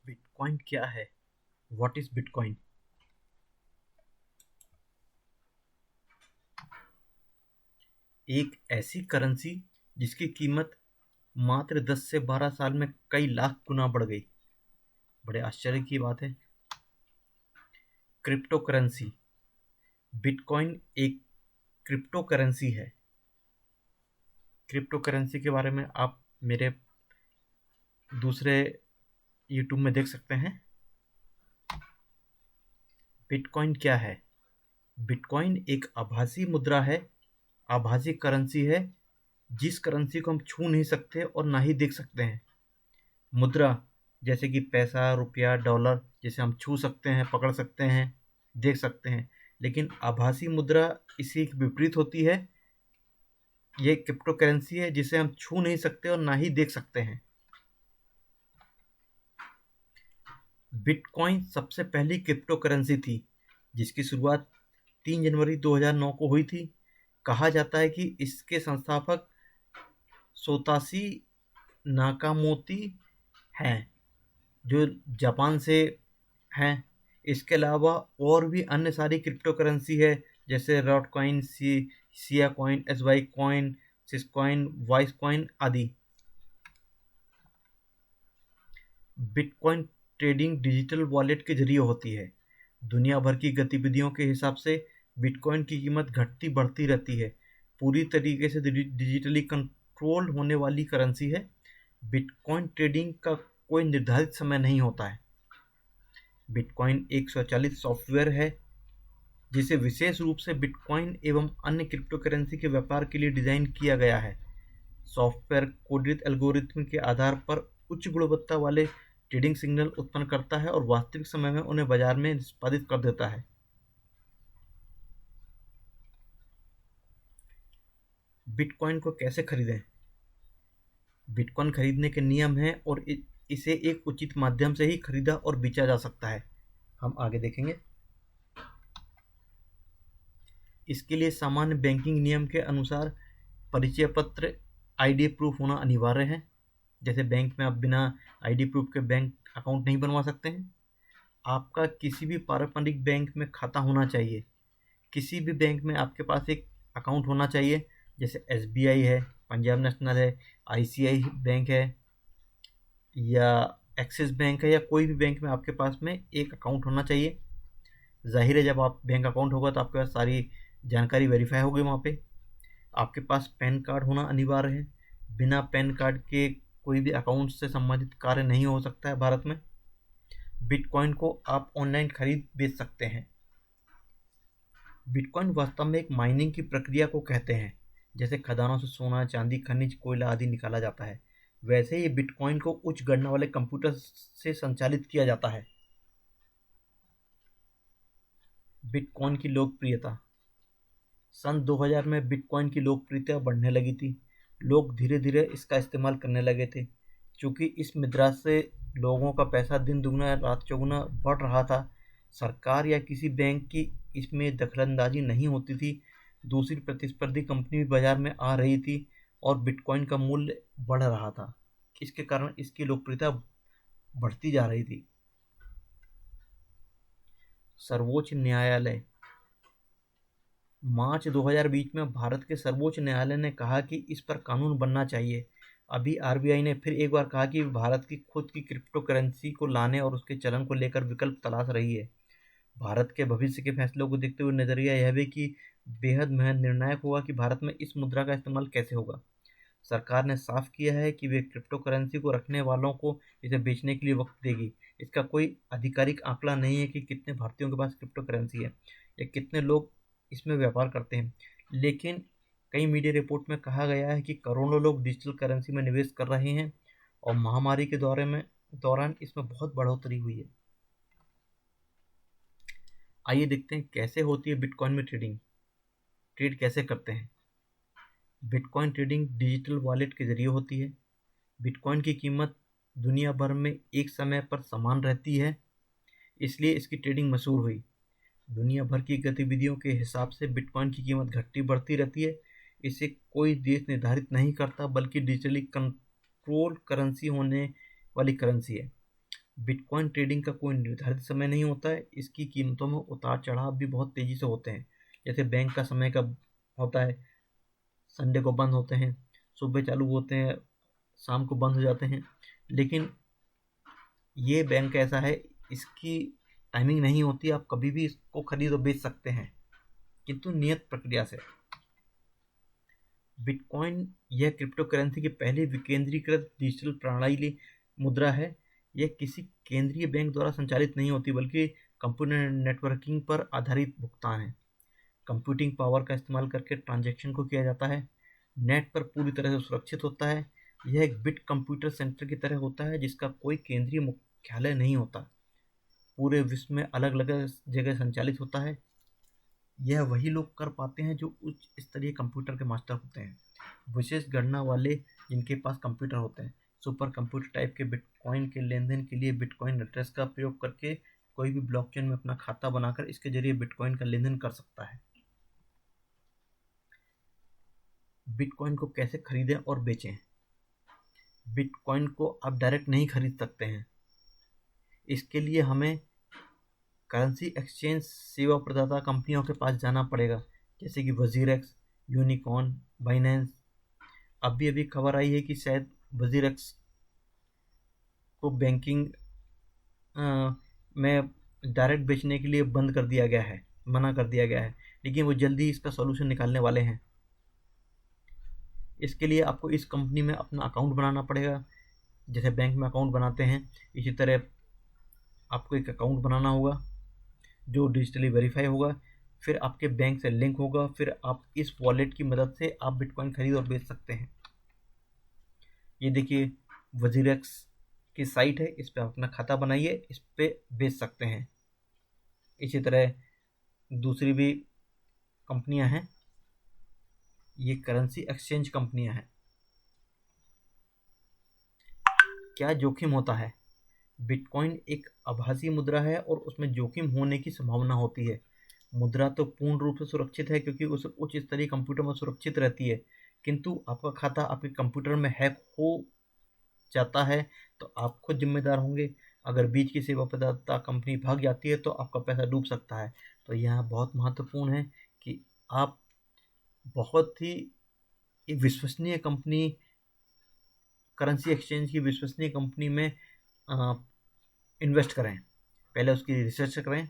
Bitcoin क्या है? What is bitcoin? एक ऐसी करेंसी जिसकी कीमत मात्र 10 से 12 साल में कई लाख गुना बढ़ गई। बड़े आश्चर्य की बात है। Crypto currency. बिटकॉइन एक क्रिप्टो करेंसी है। क्रिप्टो करेंसी के बारे में आप मेरे दूसरे यूट्यूब में देख सकते हैं। बिटकॉइन क्या है? बिटकॉइन एक आभासी मुद्रा है, आभासी करेंसी है, जिस करेंसी को हम छू नहीं सकते और ना ही देख सकते हैं। मुद्रा जैसे कि पैसा, रुपया, डॉलर, जिसे हम छू सकते हैं, पकड़ सकते हैं, देख सकते हैं। लेकिन आभासी मुद्रा इसी के विपरीत होती है। ये क्रिप्टो करेंसी है जिसे हम छू नहीं सकते और ना ही देख सकते हैं। बिटकॉइन सबसे पहली क्रिप्टो करेंसी थी जिसकी शुरुआत 3 जनवरी 2009 को हुई थी। कहा जाता है कि इसके संस्थापक सोताशी नाकामोतो हैं, जो जापान से हैं। इसके अलावा और भी अन्य सारी क्रिप्टो करेंसी है, जैसे रॉट coin, Sia coin, SY coin, Syscoin, वाइस कॉइन आदि। बिटकॉइन ट्रेडिंग डिजिटल वॉलेट के जरिए होती है। दुनिया भर की गतिविधियों के हिसाब से बिटकॉइन की कीमत घटती बढ़ती रहती है। पूरी तरीके से डिजिटली कंट्रोल होने वाली करेंसी है। बिटकॉइन ट्रेडिंग का कोई निर्धारित समय नहीं होता है। बिटकॉइन एक स्वचालित सॉफ्टवेयर है जिसे विशेष रूप से बिटकॉइन एवं अन्य क्रिप्टो करेंसी के व्यापार के लिए डिज़ाइन किया गया है। सॉफ्टवेयर कोडित एल्गोरिथ्म के आधार पर उच्च गुणवत्ता वाले ट्रेडिंग सिग्नल उत्पन्न करता है और वास्तविक समय में उन्हें बाजार में निष्पादित कर देता है। बिटकॉइन को कैसे खरीदें? बिटकॉइन खरीदने के नियम हैं और इसे एक उचित माध्यम से ही खरीदा और बेचा जा सकता है। हम आगे देखेंगे। इसके लिए सामान्य बैंकिंग नियम के अनुसार परिचय पत्र, आईडी प्रूफ होना अनिवार्य है। जैसे बैंक में आप बिना आईडी प्रूफ के बैंक अकाउंट नहीं बनवा सकते हैं। आपका किसी भी पारंपरिक बैंक में खाता होना चाहिए। किसी भी बैंक में आपके पास एक अकाउंट होना चाहिए, जैसे एसबीआई है, पंजाब नेशनल है, आईसीआई बैंक है या एक्सिस बैंक है, या कोई भी बैंक में आपके पास में एक अकाउंट होना चाहिए। जाहिर है, जब आप बैंक अकाउंट होगा तो आपके पास सारी जानकारी वेरीफाई होगी वहाँ पे। आपके पास पैन कार्ड होना अनिवार्य है। बिना पैन कार्ड के कोई भी अकाउंट से संबंधित कार्य नहीं हो सकता है भारत में। बिटकॉइन को आप ऑनलाइन खरीद बेच सकते हैं। बिटकॉइन वास्तव में एक माइनिंग की प्रक्रिया को कहते हैं। जैसे खदानों से सोना, चांदी, खनिज, कोयला आदि निकाला जाता है, वैसे ही बिटकॉइन को उच्च गणना वाले कंप्यूटर से संचालित किया जाता है। बिटकॉइन की लोकप्रियता। सन 2000 में बिटकॉइन की लोकप्रियता बढ़ने लगी थी। लोग धीरे धीरे इसका इस्तेमाल करने लगे थे। क्योंकि इस मुद्रा से लोगों का पैसा दिन दुगना रात चौगुना बढ़ रहा था। सरकार या किसी बैंक की इसमें दखलंदाजी नहीं होती थी। दूसरी प्रतिस्पर्धी कंपनी भी बाजार में आ रही थी और बिटकॉइन का मूल्य बढ़ रहा था। इसके कारण इसकी लोकप्रियता बढ़ती जा रही थी। सर्वोच्च न्यायालय। मार्च 2020 में भारत के सर्वोच्च न्यायालय ने कहा कि इस पर कानून बनना चाहिए। अभी आरबीआई ने फिर एक बार कहा कि भारत की खुद की क्रिप्टो करेंसी को लाने और उसके चलन को लेकर विकल्प तलाश रही है। भारत के भविष्य के फैसलों को देखते हुए नजरिया यह भी कि बेहद निर्णायक होगा कि भारत में इस मुद्रा का इस्तेमाल कैसे होगा। सरकार ने साफ किया है कि वे क्रिप्टो करेंसी को रखने वालों को इसे बेचने के लिए वक्त देगी। इसका कोई आधिकारिक आंकड़ा नहीं है कि कितने भारतीयों के पास क्रिप्टो करेंसी है या कितने लोग इसमें व्यापार करते हैं। लेकिन कई मीडिया रिपोर्ट में कहा गया है कि करोड़ों लोग डिजिटल करेंसी में निवेश कर रहे हैं और महामारी के दौरान इसमें बहुत बढ़ोतरी हुई है। आइए देखते हैं कैसे होती है बिटकॉइन में ट्रेडिंग। ट्रेड कैसे करते हैं? बिटकॉइन ट्रेडिंग डिजिटल वॉलेट के जरिए होती है। बिटकॉइन की कीमत दुनिया भर में एक समय पर समान रहती है, इसलिए इसकी ट्रेडिंग मशहूर हुई। दुनिया भर की गतिविधियों के हिसाब से बिटकॉइन की कीमत घटती बढ़ती रहती है। इसे कोई देश निर्धारित नहीं करता, बल्कि डिजिटली कंट्रोल करेंसी होने वाली करेंसी है। बिटकॉइन ट्रेडिंग का कोई निर्धारित समय नहीं होता है। इसकी कीमतों में उतार चढ़ाव भी बहुत तेज़ी से होते हैं। जैसे बैंक का समय कब होता है, संडे को बंद होते हैं, सुबह चालू होते हैं, शाम को बंद हो जाते हैं। लेकिन ये बैंक ऐसा है, इसकी टाइमिंग नहीं होती, आप कभी भी इसको खरीद और बेच सकते हैं, किंतु नियत प्रक्रिया से। बिटकॉइन यह क्रिप्टो करेंसी की पहली विकेंद्रीकृत डिजिटल प्रणाली मुद्रा है। यह किसी केंद्रीय बैंक द्वारा संचालित नहीं होती, बल्कि कंप्यूटर नेटवर्किंग पर आधारित भुगतान है। कंप्यूटिंग पावर का इस्तेमाल करके ट्रांजैक्शन को किया जाता है। नेट पर पूरी तरह से सुरक्षित होता है। यह एक बिट कंप्यूटर सेंटर की तरह होता है, जिसका कोई केंद्रीय मुख्यालय नहीं होता, पूरे विश्व में अलग अलग जगह संचालित होता है। यह वही लोग कर पाते हैं जो उच्च स्तरीय कंप्यूटर के मास्टर होते हैं, विशेष गणना वाले जिनके पास कंप्यूटर होते हैं। सुपर कंप्यूटर टाइप के बिटकॉइन के लेन देन के लिए बिटकॉइन एड्रेस का प्रयोग करके कोई भी ब्लॉकचेन में अपना खाता बनाकर इसके जरिए बिटकॉइन का लेन देन कर सकता है। बिटकॉइन को कैसे खरीदें और बेचें? बिटकॉइन को आप डायरेक्ट नहीं खरीद सकते हैं। इसके लिए हमें करेंसी एक्सचेंज सेवा प्रदाता कंपनियों के पास जाना पड़ेगा, जैसे कि वजीरेक्स, यूनिकॉर्न, बाइनेंस। अभी अभी खबर आई है कि शायद वजीरेक्स को बैंकिंग में डायरेक्ट बेचने के लिए बंद कर दिया गया है, मना कर दिया गया है, लेकिन वो जल्दी इसका सॉल्यूशन निकालने वाले हैं। इसके लिए आपको इस कंपनी में अपना अकाउंट बनाना पड़ेगा, जैसे बैंक में अकाउंट बनाते हैं, इसी तरह आपको एक अकाउंट बनाना होगा जो डिजिटली वेरीफाई होगा, फिर आपके बैंक से लिंक होगा, फिर आप इस वॉलेट की मदद से आप बिटकॉइन खरीद और बेच सकते हैं। ये देखिए वजीरेक्स की साइट है, इस पर अपना खाता बनाइए, इस पर बेच सकते हैं। इसी तरह दूसरी भी कंपनियां हैं, ये करेंसी एक्सचेंज कंपनियां हैं। क्या जोखिम होता है? बिटकॉइन एक आभासी मुद्रा है और उसमें जोखिम होने की संभावना होती है। मुद्रा तो पूर्ण रूप से सुरक्षित है क्योंकि उसे उच्च स्तरीय कंप्यूटर में सुरक्षित रहती है, किंतु आपका खाता आपके कंप्यूटर में हैक हो जाता है तो आप खुद जिम्मेदार होंगे। अगर बीच की सेवा प्रदाता कंपनी भाग जाती है तो आपका पैसा डूब सकता है। तो यह बहुत महत्वपूर्ण है कि आप बहुत ही एक विश्वसनीय कंपनी, करेंसी एक्सचेंज की विश्वसनीय कंपनी में इन्वेस्ट करें, पहले उसकी रिसर्च करें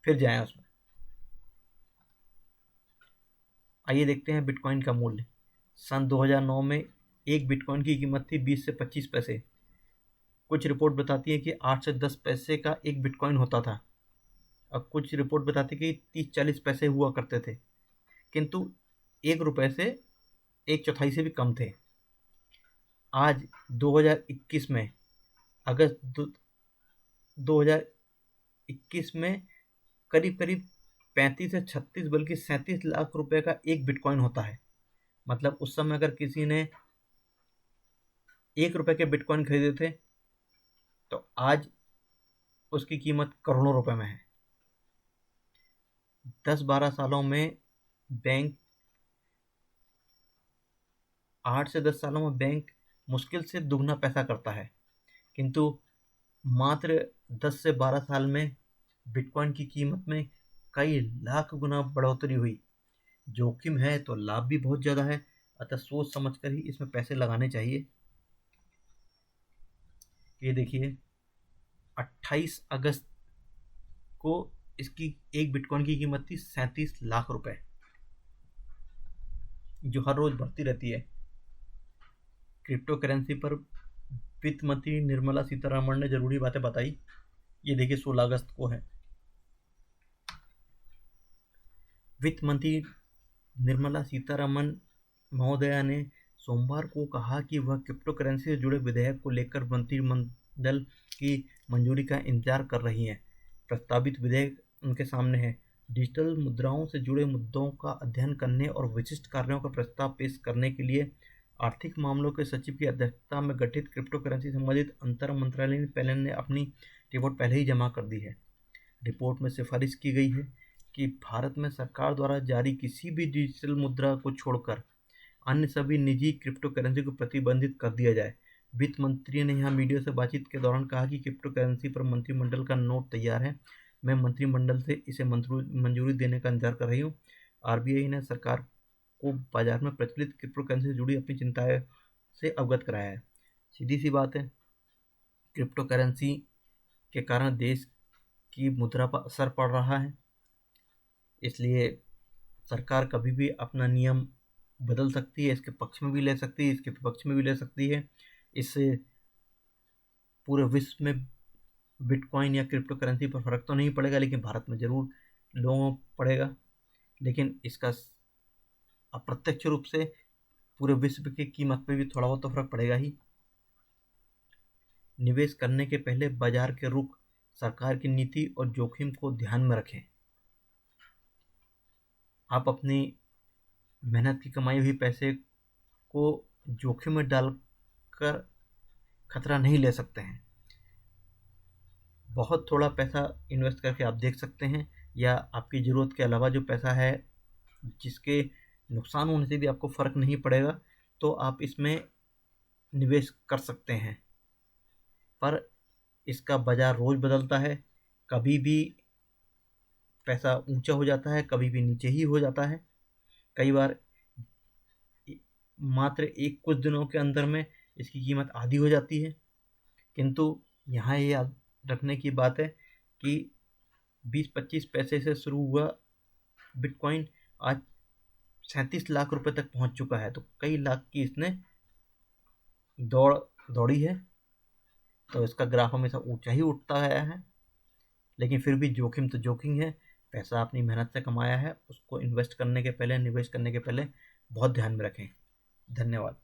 फिर जाएं उसमें। आइए देखते हैं बिटकॉइन का मूल्य। सन 2009 में एक बिटकॉइन की कीमत थी 20 से 25 पैसे। कुछ रिपोर्ट बताती है कि 8 से 10 पैसे का एक बिटकॉइन होता था, और कुछ रिपोर्ट बताती है कि 30-40 पैसे हुआ करते थे, किंतु 1 रुपये से 1/4 से भी कम थे। आज 2021 में, अगस्त 2021 में करीब करीब 35 से 36 बल्कि 37 लाख रुपए का एक बिटकॉइन होता है। मतलब उस समय अगर किसी ने 1 रुपए के बिटकॉइन खरीदे थे तो आज उसकी कीमत करोड़ों रुपए में है। 10-12 सालों में बैंक 8 से 10 सालों में बैंक मुश्किल से दुगना पैसा करता है, किंतु मात्र 10 से 12 साल में बिटकॉइन की कीमत में कई लाख गुना बढ़ोतरी हुई। जोखिम है तो लाभ भी बहुत ज़्यादा है, अतः सोच समझकर ही इसमें पैसे लगाने चाहिए। ये देखिए 28 अगस्त को इसकी एक बिटकॉइन की कीमत थी 37 लाख रुपए, जो हर रोज बढ़ती रहती है। क्रिप्टो करेंसी पर वित्त मंत्री निर्मला सीतारमण ने जरूरी बातें बताई। ये देखिए 16 अगस्त को है। वित्त मंत्री निर्मला सीतारमण महोदया ने सोमवार को कहा कि वह क्रिप्टो करेंसी से जुड़े विधेयक को लेकर मंत्रिमंडल की मंजूरी का इंतजार कर रही हैं। प्रस्तावित विधेयक उनके सामने है। डिजिटल मुद्राओं से जुड़े मुद्दों का अध्ययन करने और विशिष्ट कार्यों का प्रस्ताव पेश करने के लिए आर्थिक मामलों के सचिव की अध्यक्षता में गठित क्रिप्टो करेंसी संबंधित अंतर मंत्रालयीय पैनल ने अपनी रिपोर्ट पहले ही जमा कर दी है। रिपोर्ट में सिफारिश की गई है कि भारत में सरकार द्वारा जारी किसी भी डिजिटल मुद्रा को छोड़कर अन्य सभी निजी क्रिप्टो करेंसी को प्रतिबंधित कर दिया जाए। वित्त मंत्री ने यहाँ मीडिया से बातचीत के दौरान कहा कि क्रिप्टो करेंसी पर मंत्रिमंडल का नोट तैयार है। मैं मंत्रिमंडल से इसे मंजूरी देने का इंतजार कर रही हूँ। आरबीआई ने सरकार को बाजार में प्रचलित क्रिप्टो करेंसी से जुड़ी अपनी चिंताएं से अवगत कराया है। सीधी सी बात है, क्रिप्टो करेंसी के कारण देश की मुद्रा पर असर पड़ रहा है, इसलिए सरकार कभी भी अपना नियम बदल सकती है। इसके पक्ष में भी ले सकती है, इसके विपक्ष में भी ले सकती है। इससे पूरे विश्व में बिटकॉइन या क्रिप्टो करेंसी पर फर्क तो नहीं पड़ेगा, लेकिन भारत में जरूर लोगों को पड़ेगा। लेकिन इसका अप्रत्यक्ष रूप से पूरे विश्व की कीमत पे भी थोड़ा बहुत तो फर्क पड़ेगा ही। निवेश करने के पहले बाजार के रुख, सरकार की नीति और जोखिम को ध्यान में रखें। आप अपनी मेहनत की कमाई हुई पैसे को जोखिम में डालकर खतरा नहीं ले सकते हैं। बहुत थोड़ा पैसा इन्वेस्ट करके आप देख सकते हैं, या आपकी ज़रूरत के अलावा जो पैसा है जिसके नुकसान होने से भी आपको फ़र्क नहीं पड़ेगा, तो आप इसमें निवेश कर सकते हैं। पर इसका बाज़ार रोज़ बदलता है, कभी भी पैसा ऊंचा हो जाता है, कभी भी नीचे ही हो जाता है। कई बार मात्र कुछ दिनों के अंदर में इसकी कीमत आधी हो जाती है। किंतु यहाँ ये याद रखने की बात है कि 20-25 पैसे से शुरू हुआ बिटकॉइन आज 37 लाख रुपए तक पहुंच चुका है। तो कई लाख की इसने दौड़ी है। तो इसका ग्राफ हमेशा ऊंचा ही उठता गया है, लेकिन फिर भी जोखिम तो जोखिम है। पैसा अपनी मेहनत से कमाया है, उसको इन्वेस्ट करने के पहले, निवेश करने के पहले बहुत ध्यान में रखें। धन्यवाद।